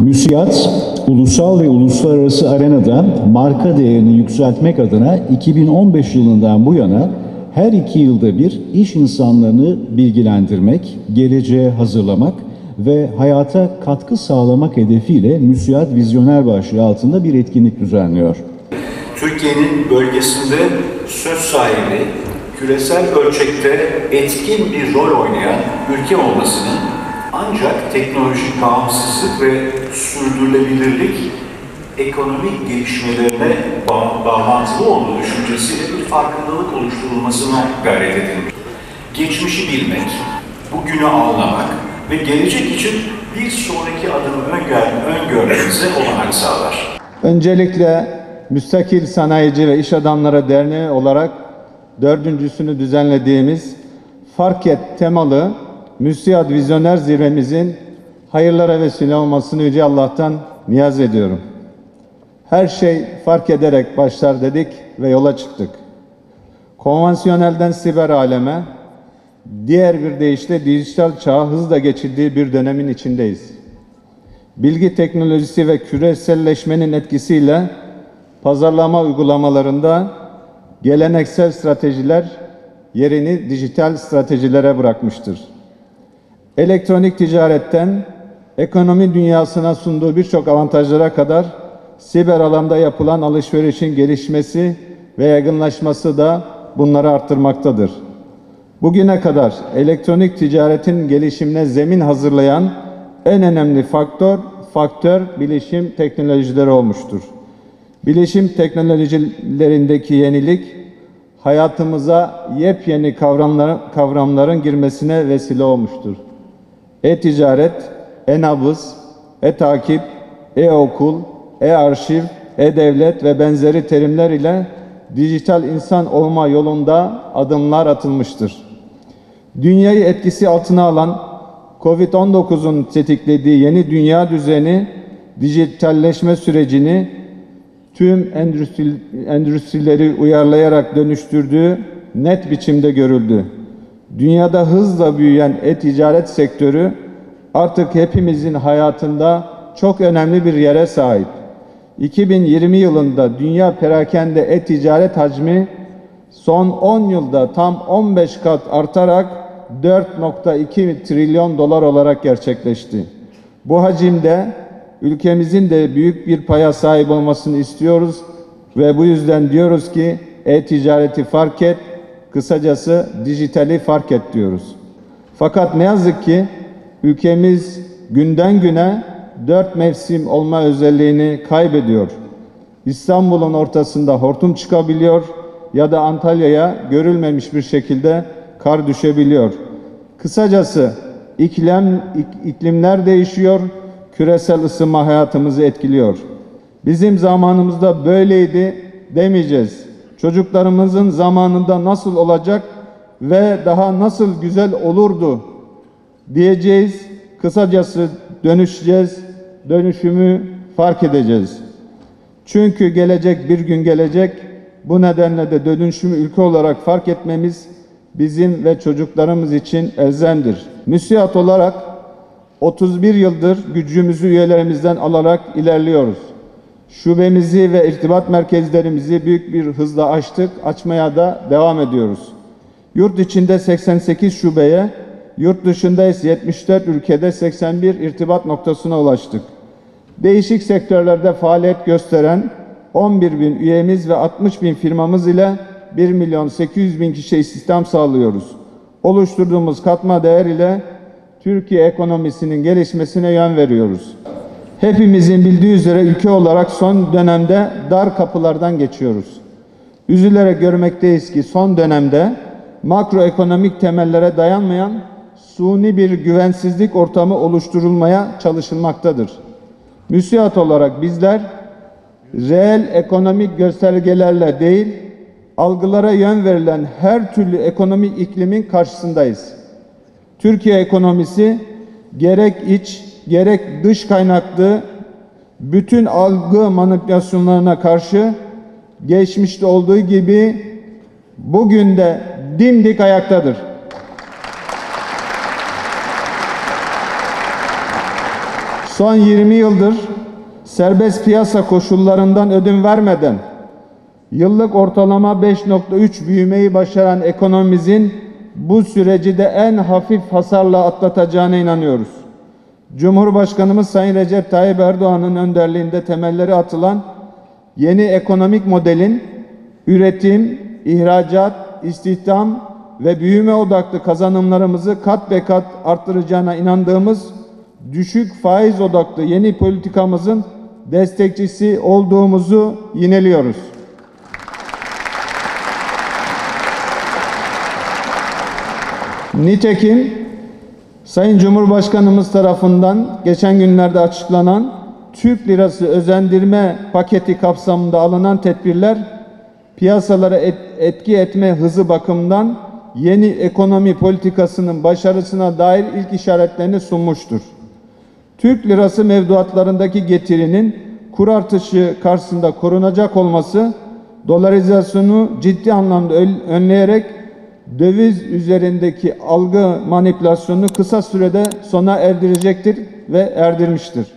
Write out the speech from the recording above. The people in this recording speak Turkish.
MÜSİAD, ulusal ve uluslararası arenada marka değerini yükseltmek adına 2015 yılından bu yana her 2 yılda bir iş insanlarını bilgilendirmek, geleceğe hazırlamak ve hayata katkı sağlamak hedefiyle MÜSİAD Vizyoner başlığı altında bir etkinlik düzenliyor. Türkiye'nin bölgesinde söz sahibi, küresel ölçekte etkin bir rol oynayan ülke olmasının ancak teknolojik bağımsızlık ve sürdürülebilirlik ekonomik gelişmelerine bağlantılı olduğu düşüncesiyle bir farkındalık oluşturulmasına gayret edilmiş. Geçmişi bilmek, bugünü anlamak ve gelecek için bir sonraki adımı öngörmemize olanak sağlar. Öncelikle Müstakil Sanayici ve İş Adamları Derneği olarak dördüncüsünü düzenlediğimiz Fark Et temalı MÜSİAD Vizyoner Zirvemizin hayırlara vesile olmasını Yüce Allah'tan niyaz ediyorum. Her şey fark ederek başlar dedik ve yola çıktık. Konvansiyonelden siber aleme, diğer bir deyişle dijital çağa hızla geçildiği bir dönemin içindeyiz. Bilgi teknolojisi ve küreselleşmenin etkisiyle pazarlama uygulamalarında geleneksel stratejiler yerini dijital stratejilere bırakmıştır. Elektronik ticaretten ekonomi dünyasına sunduğu birçok avantajlara kadar siber alanda yapılan alışverişin gelişmesi ve yaygınlaşması da bunları arttırmaktadır. Bugüne kadar elektronik ticaretin gelişimine zemin hazırlayan en önemli faktör bilişim teknolojileri olmuştur. Bilişim teknolojilerindeki yenilik hayatımıza yepyeni kavramların girmesine vesile olmuştur. E-ticaret, e-nabız, e-takip, e-okul, e-arşiv, e-devlet ve benzeri terimler ile dijital insan olma yolunda adımlar atılmıştır. Dünyayı etkisi altına alan Covid-19'un tetiklediği yeni dünya düzeni, dijitalleşme sürecini tüm endüstrileri uyarlayarak dönüştürdüğü net biçimde görüldü. Dünyada hızla büyüyen e-ticaret sektörü artık hepimizin hayatında çok önemli bir yere sahip. 2020 yılında dünya perakende e-ticaret hacmi son 10 yılda tam 15 kat artarak 4,2 trilyon dolar olarak gerçekleşti. Bu hacimde ülkemizin de büyük bir paya sahip olmasını istiyoruz ve bu yüzden diyoruz ki e-ticareti fark et, kısacası dijitali fark et diyoruz. Fakat ne yazık ki ülkemiz günden güne 4 mevsim olma özelliğini kaybediyor. İstanbul'un ortasında hortum çıkabiliyor ya da Antalya'ya görülmemiş bir şekilde kar düşebiliyor. Kısacası iklimler değişiyor, küresel ısınma hayatımızı etkiliyor. Bizim zamanımızda böyleydi demeyeceğiz. Çocuklarımızın zamanında nasıl olacak ve daha nasıl güzel olurdu diyeceğiz. Kısacası dönüşeceğiz, dönüşümü fark edeceğiz. Çünkü gelecek bir gün gelecek, bu nedenle de dönüşümü ülke olarak fark etmemiz bizim ve çocuklarımız için elzemdir. MÜSİAD olarak 31 yıldır gücümüzü üyelerimizden alarak ilerliyoruz. Şubemizi ve irtibat merkezlerimizi büyük bir hızla açmaya da devam ediyoruz. Yurt içinde 88 şubeye, yurt dışında ise 74 ülkede 81 irtibat noktasına ulaştık. Değişik sektörlerde faaliyet gösteren 11 bin üyemiz ve 60 bin firmamız ile 1.800.000 kişiye istihdam sağlıyoruz. Oluşturduğumuz katma değer ile Türkiye ekonomisinin gelişmesine yön veriyoruz. Hepimizin bildiği üzere ülke olarak son dönemde dar kapılardan geçiyoruz. Üzülerek görmekteyiz ki son dönemde makroekonomik temellere dayanmayan suni bir güvensizlik ortamı oluşturulmaya çalışılmaktadır. MÜSİAD olarak bizler reel ekonomik göstergelerle değil, algılara yön verilen her türlü ekonomik iklimin karşısındayız. Türkiye ekonomisi gerek iç gerek dış kaynaklı bütün algı manipülasyonlarına karşı geçmişte olduğu gibi bugün de dimdik ayaktadır. son 20 yıldır serbest piyasa koşullarından ödün vermeden yıllık ortalama 5,3 büyümeyi başaran ekonomimizin bu süreci de en hafif hasarla atlatacağına inanıyoruz. Cumhurbaşkanımız Sayın Recep Tayyip Erdoğan'ın önderliğinde temelleri atılan yeni ekonomik modelin üretim, ihracat, istihdam ve büyüme odaklı kazanımlarımızı kat be kat arttıracağına inandığımız düşük faiz odaklı yeni politikamızın destekçisi olduğumuzu yineliyoruz. Nitekim Sayın Cumhurbaşkanımız tarafından geçen günlerde açıklanan Türk lirası özendirme paketi kapsamında alınan tedbirler piyasalara etki etme hızı bakımından yeni ekonomi politikasının başarısına dair ilk işaretlerini sunmuştur. Türk lirası mevduatlarındaki getirinin kur artışı karşısında korunacak olması dolarizasyonu ciddi anlamda önleyerek döviz üzerindeki algı manipülasyonunu kısa sürede sona erdirecektir ve erdirmiştir.